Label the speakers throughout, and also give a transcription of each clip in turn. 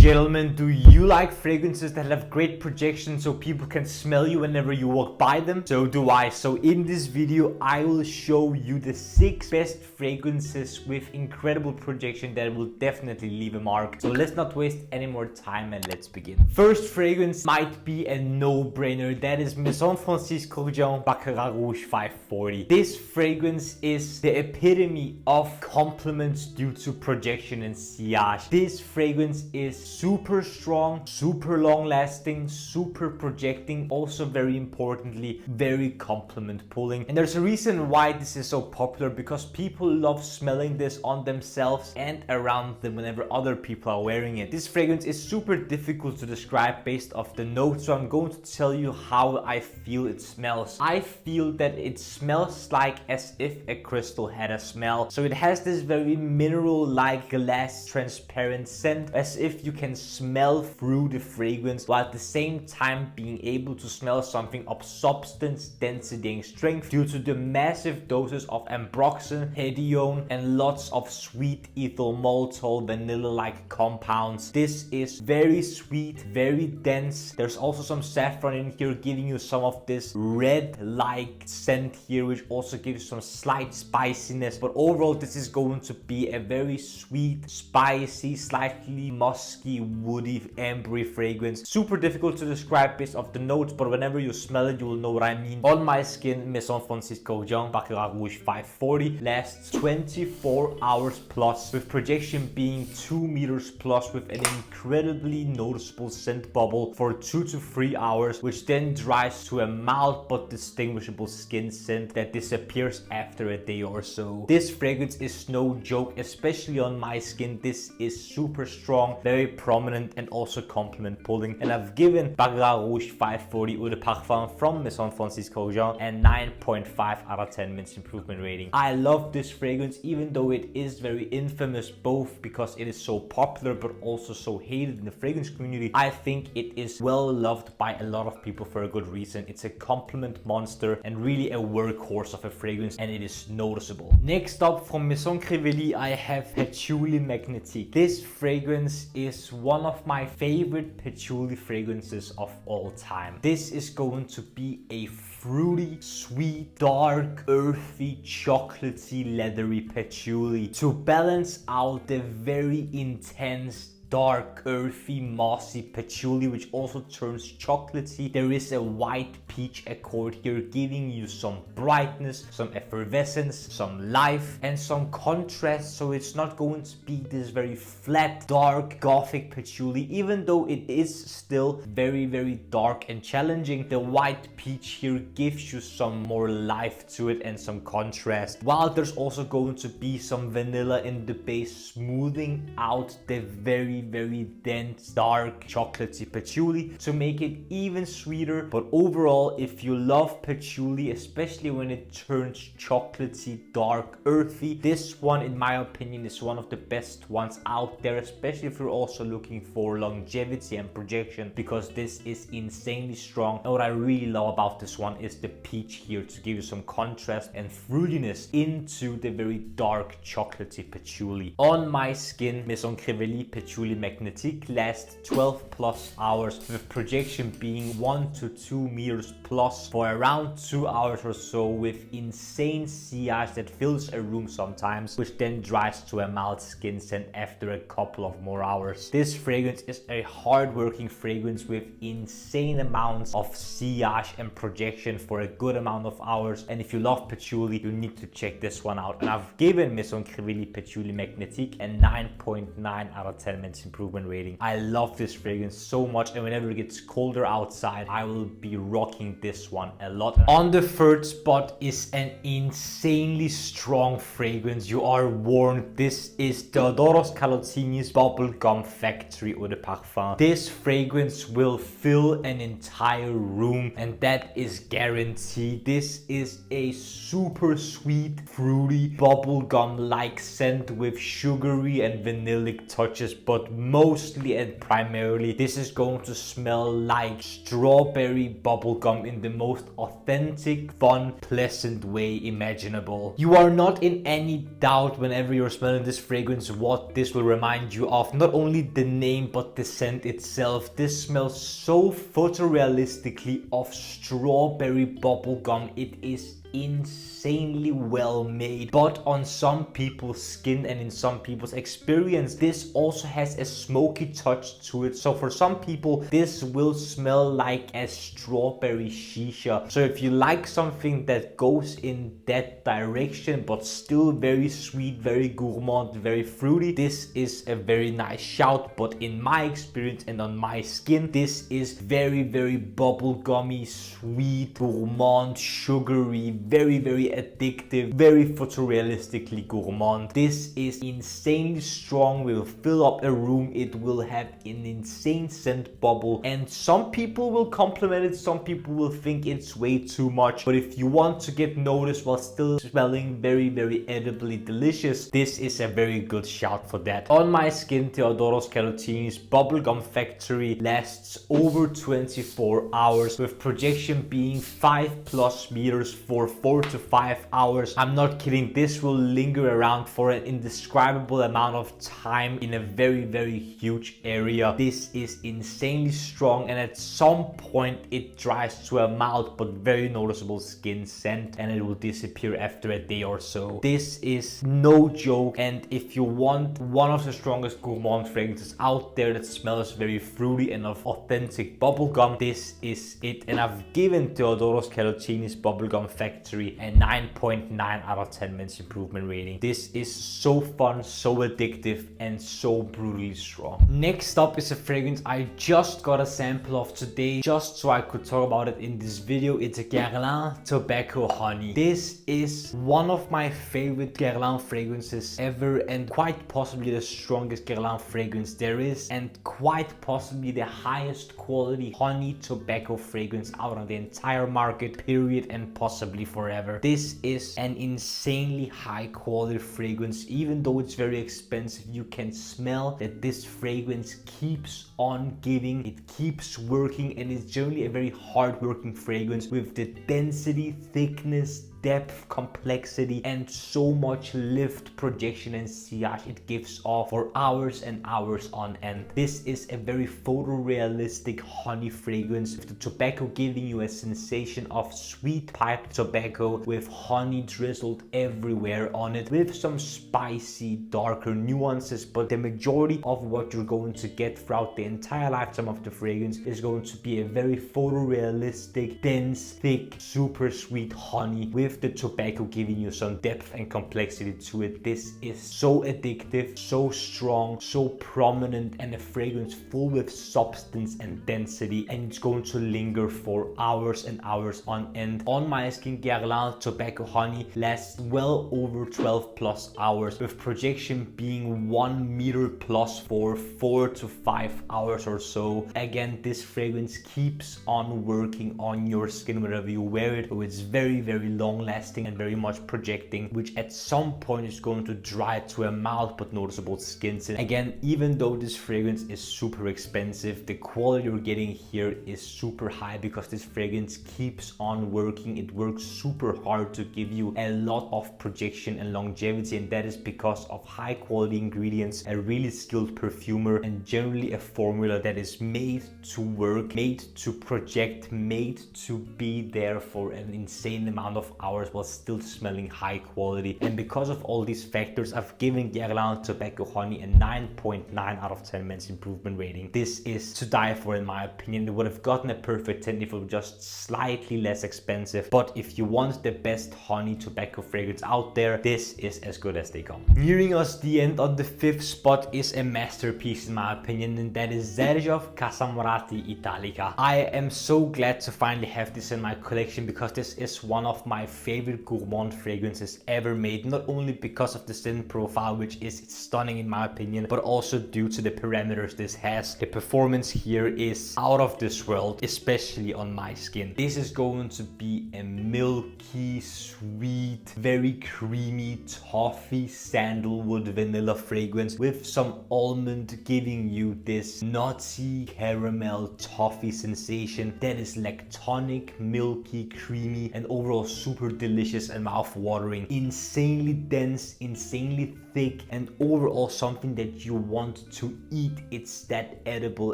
Speaker 1: gentlemen, do you like fragrances that have great projection so people can smell you whenever you walk by them? So do I. So in this video, I will show you the 6 best fragrances with incredible projection that will definitely leave a mark. So let's not waste any more time and let's begin. First fragrance might be a no-brainer. That is Maison Kurkdjian Baccarat Rouge 540. This fragrance is the epitome of compliments due to projection and sillage. This fragrance is super strong, super long lasting, super projecting, also very importantly, very compliment pulling. And there's a reason why this is so popular, because people love smelling this on themselves and around them whenever other people are wearing it. This fragrance is super difficult to describe based off the notes, so I'm going to tell you how I feel it smells. I feel that it smells like as if a crystal had a smell. So it has this very mineral-like glass transparent scent, as if you can smell through the fragrance while at the same time being able to smell something of substance, density and strength due to the massive doses of ambroxan, hedione and lots of sweet ethyl maltol vanilla-like compounds. This is very sweet, very dense. There's also some saffron in here giving you some of this red-like scent here, which also gives you some slight spiciness. But overall, this is going to be a very sweet, spicy, slightly musky, woody, ambery fragrance. Super difficult to describe based off the notes, but whenever you smell it, you will know what I mean. On my skin, Maison Kurkdjian Baccarat Rouge 540 lasts 24 hours plus, with projection being 2 meters plus, with an incredibly noticeable scent bubble for 2 to 3 hours, which then dries to a mild but distinguishable skin scent that disappears after a day or so. This fragrance is no joke, especially on my skin. This is super strong, very prominent and also compliment pulling, and I've given Baccarat Rouge 540 Eau de Parfum from Maison Kurkdjian a 9.5 out of 10 minutes improvement rating. I love this fragrance, even though it is very infamous, both because it is so popular but also so hated in the fragrance community. I think it is well loved by a lot of people for a good reason. It's a compliment monster and really a workhorse of a fragrance, and it is noticeable. Next up, from Maison Crivelli, I have Patchouli Magnetik. This fragrance is one of my favorite patchouli fragrances of all time. This is going to be a fruity, sweet, dark, earthy, chocolatey, leathery patchouli to balance out the very intense, dark, earthy, mossy patchouli, which also turns chocolatey. There is a white peach accord here giving you some brightness, some effervescence, some life and some contrast. So it's not going to be this very flat, dark, gothic patchouli, even though it is still very, very dark and challenging. The white peach here gives you some more life to it and some contrast, while there's also going to be some vanilla in the base, smoothing out the very dense, dark, chocolatey patchouli to make it even sweeter. But overall, if you love patchouli, especially when it turns chocolatey, dark, earthy, this one, in my opinion, is one of the best ones out there, especially if you're also looking for longevity and projection, because this is insanely strong. And what I really love about this one is the peach here to give you some contrast and fruitiness into the very dark, chocolatey patchouli. On my skin, Maison Crivelli Patchouli Magnetik lasts 12 plus hours, with projection being 1 to 2 meters plus for around 2 hours or so, with insane sillage that fills a room sometimes, which then dries to a mild skin scent after a couple of more hours. This fragrance is a hard-working fragrance with insane amounts of sillage and projection for a good amount of hours, and if you love patchouli, you need to check this one out. And I've given Maison Crivelli Patchouli Magnetik a 9.9 out of 10 minutes improvement rating. I love this fragrance so much, and whenever it gets colder outside, I will be rocking this one a lot. On the third spot is an insanely strong fragrance. You are warned. This is Theodoros Kalotinis Bubblegum Factory Eau de Parfum. This fragrance will fill an entire room, and that is guaranteed. This is a super sweet, fruity, bubblegum-like scent with sugary and vanillic touches, but mostly and primarily, this is going to smell like strawberry bubblegum bubblegum in the most authentic, fun, pleasant way imaginable. You are not in any doubt whenever you're smelling this fragrance what this will remind you of. Not only the name but the scent itself. This smells so photorealistically of strawberry bubblegum. It is insanely well made, but on some people's skin and in some people's experience this also has a smoky touch to it. So for some people this will smell like a strawberry shisha. So if you like something that goes in that direction but still very sweet, very gourmand, very fruity, this is a very nice shout. But in my experience and on my skin, this is very bubblegummy, sweet, gourmand, sugary, very addictive, very photorealistically gourmand. This is insanely strong, will fill up a room, it will have an insane scent bubble, and some people will compliment it, some people will think it's way too much. But if you want to get noticed while still smelling very edibly delicious, this is a very good shout for that. On my skin, Theodoros Kalotinis Bubblegum Factory lasts over 24 hours, with projection being 5+ meters for 4 to 5 hours. I'm not kidding, this will linger around for an indescribable amount of time in a very huge area. This is insanely strong, and at some point it dries to a mild but very noticeable skin scent, and it will disappear after a day or so. This is no joke, and if you want one of the strongest gourmand fragrances out there that smells very fruity and of authentic bubblegum, this is it. And I've given Theodoros Kalotinis Bubblegum Factory a 9.9 out of 10 men's improvement rating. This is so fun, so addictive, and so brutally strong. Next up is a fragrance I just got a sample of today, just so I could talk about it in this video. It's a Guerlain Tobacco Honey. This is one of my favorite Guerlain fragrances ever, and quite possibly the strongest Guerlain fragrance there is, and quite possibly the highest quality honey tobacco fragrance out on the entire market, period, and possibly forever. This is an insanely high quality fragrance. Even though it's very expensive, you can smell that this fragrance keeps on giving, it keeps working, and it's generally a very hard working fragrance with the density, thickness, depth, complexity, and so much lift, projection, and sillage it gives off for hours and hours on end. This is a very photorealistic honey fragrance, with the tobacco giving you a sensation of sweet piped tobacco with honey drizzled everywhere on it, with some spicy, darker nuances. But the majority of what you're going to get throughout the entire lifetime of the fragrance is going to be a very photorealistic, dense, thick, super sweet honey, with the tobacco giving you some depth and complexity to it. This is so addictive, so strong, so prominent, and a fragrance full with substance and density, and it's going to linger for hours and hours on end. On my skin, Guerlain Tobacco Honey lasts well over 12+ hours, with projection being 1 meter plus for 4 to 5 hours or so. Again, this fragrance keeps on working on your skin whenever you wear it, so it's very long lasting and very much projecting, which at some point is going to dry to a mild but noticeable skin scent. Again, even though this fragrance is super expensive, the quality you're getting here is super high, because this fragrance keeps on working. It works super hard to give you a lot of projection and longevity, and that is because of high quality ingredients, a really skilled perfumer, and generally a formula that is made to work, made to project, made to be there for an insane amount of hours while still smelling high quality. And because of all these factors, I've given Guerlain Tobacco Honey a 9.9 out of 10 men's improvement rating. This is to die for in my opinion. It would have gotten a perfect 10 if it was just slightly less expensive, but if you want the best honey tobacco fragrance out there, this is as good as they come. Nearing us the end, on the 5th spot is a masterpiece in my opinion, and that is Xerjoff Casamorati Italica. I am so glad to finally have this in my collection, because this is one of my favorite gourmand fragrances ever made, not only because of the scent profile, which is stunning in my opinion, but also due to the parameters this has. The performance here is out of this world, especially on my skin. This is going to be a milky, sweet, very creamy, toffee, sandalwood, vanilla fragrance with some almond, giving you this nutty caramel toffee sensation that is lactonic, milky, creamy, and overall super delicious and mouth-watering. Insanely dense, insanely thick, and overall something that you want to eat. It's that edible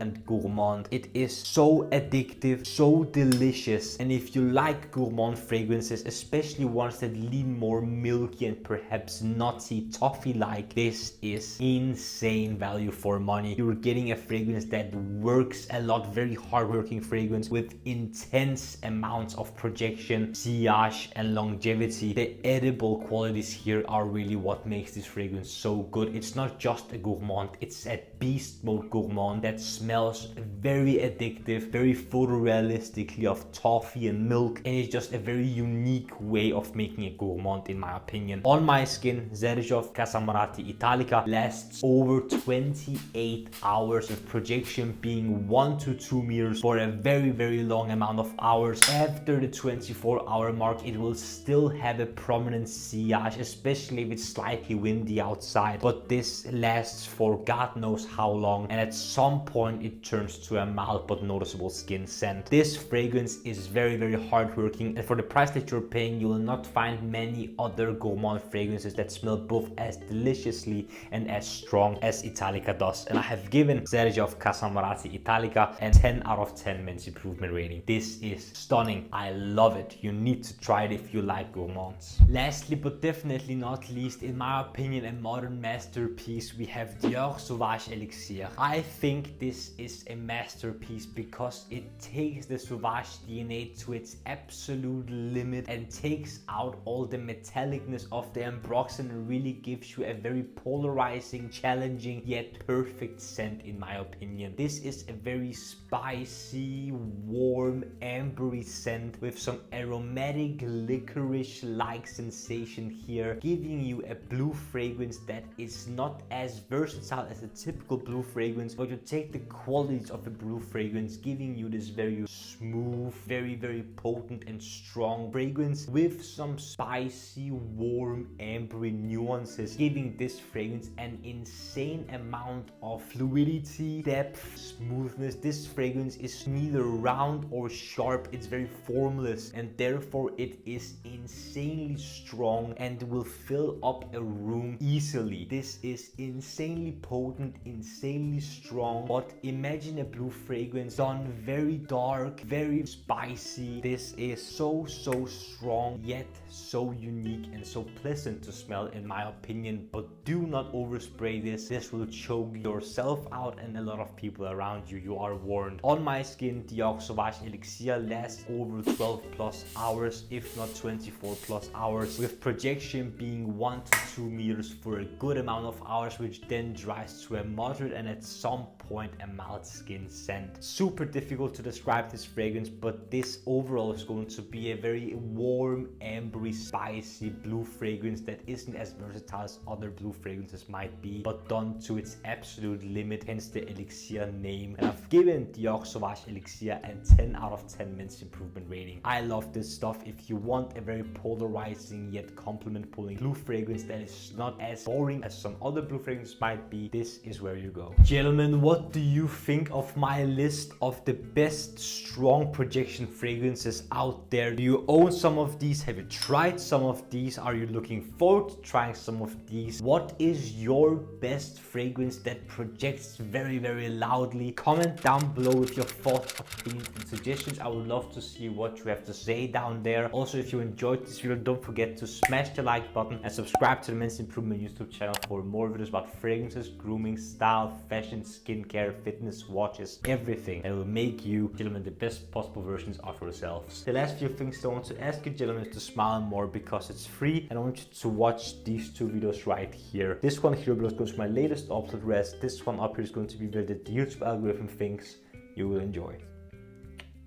Speaker 1: and gourmand. It is so addictive, so delicious, and if you like gourmand fragrances, especially ones that lean more milky and perhaps nutty, toffee-like, this is insane value for money. You're getting a fragrance that works a lot, very hard-working fragrance with intense amounts of projection, sillage, and longevity. The edible qualities here are really what makes this fragrance so good. It's not just a gourmand, it's a beast mode gourmand that smells very addictive, very photorealistically of toffee and milk, and it's just a very unique way of making a gourmand in my opinion. On my skin, Xerjoff Casamorati Italica lasts over 28 hours with projection being 1 to 2 meters for a very long amount of hours. After the 24-hour mark, it will still have a prominent sillage, especially if it's slightly windy outside, but this lasts for God knows how long, and at some point it turns to a mild but noticeable skin scent. This fragrance is very hard-working, and for the price that you're paying, you will not find many other gourmand fragrances that smell both as deliciously and as strong as Italica does, and I have given Xerjoff Casamorati Italica a 10 out of 10 men's improvement rating. This is stunning. I love it. You need to try it if you like gourmands. Lastly, but definitely not least, in my opinion, a modern masterpiece, we have Dior Sauvage Elixir. I think this is a masterpiece because it takes the Sauvage DNA to its absolute limit and takes out all the metallicness of the ambroxan and really gives you a very polarizing, challenging, yet perfect scent in my opinion. This is a very spicy, warm, ambery scent with some aromatic licorice-like sensation here, giving you a blue fragrance that is not as versatile as a typical blue fragrance, but you take the qualities of a blue fragrance, giving you this very smooth, very potent and strong fragrance with some spicy, warm, ambery nuances, giving this fragrance an insane amount of fluidity, depth, smoothness. This fragrance is neither round or sharp, it's very formless, and therefore it is insanely strong and will fill up a room easily. This is insanely potent, insanely strong, but imagine a blue fragrance done very dark, very spicy. This is so strong, yet so unique and so pleasant to smell in my opinion, but do not overspray this. This will choke yourself out and a lot of people around you. You are warned. On my skin, Dior Sauvage Elixir lasts over 12 plus hours, if not 24 plus hours, with projection being 1 to 2 meters for a good amount of hours, which then dries to a moderate and at some point a mild skin scent. Super difficult to describe this fragrance, but this overall is going to be a very warm, ambery, spicy blue fragrance that isn't as versatile as other blue fragrances might be, but done to its absolute limit, hence the Elixir name. And I've given Dior Sauvage Elixir a 10 out of 10 men's improvement rating. I love this stuff. If you want a very polarizing yet compliment pulling blue fragrance that is not as boring as some other blue fragrances might be, this is where you go. Gentlemen, what do you think of my list of the best strong projection fragrances out there? Do you own some of these? Have you tried some of these? Are you looking forward to trying some of these? What is your best fragrance that projects very loudly? Comment down below with your thoughts, opinions, and suggestions. I would love to see what you have to say down there. Also, if you enjoyed this video, don't forget to smash the like button and subscribe to the Men's Improvement YouTube channel for more videos about fragrances, grooming, style, fashion, skincare, fitness, watches, everything that will make you, gentlemen, the best possible versions of yourselves. The last few things I want to ask you, gentlemen, is to smile more because it's free, and I want you to watch these two videos right here. This one here below is going to be my latest upload rest. This one up here is going to be where the YouTube algorithm thinks you will enjoy.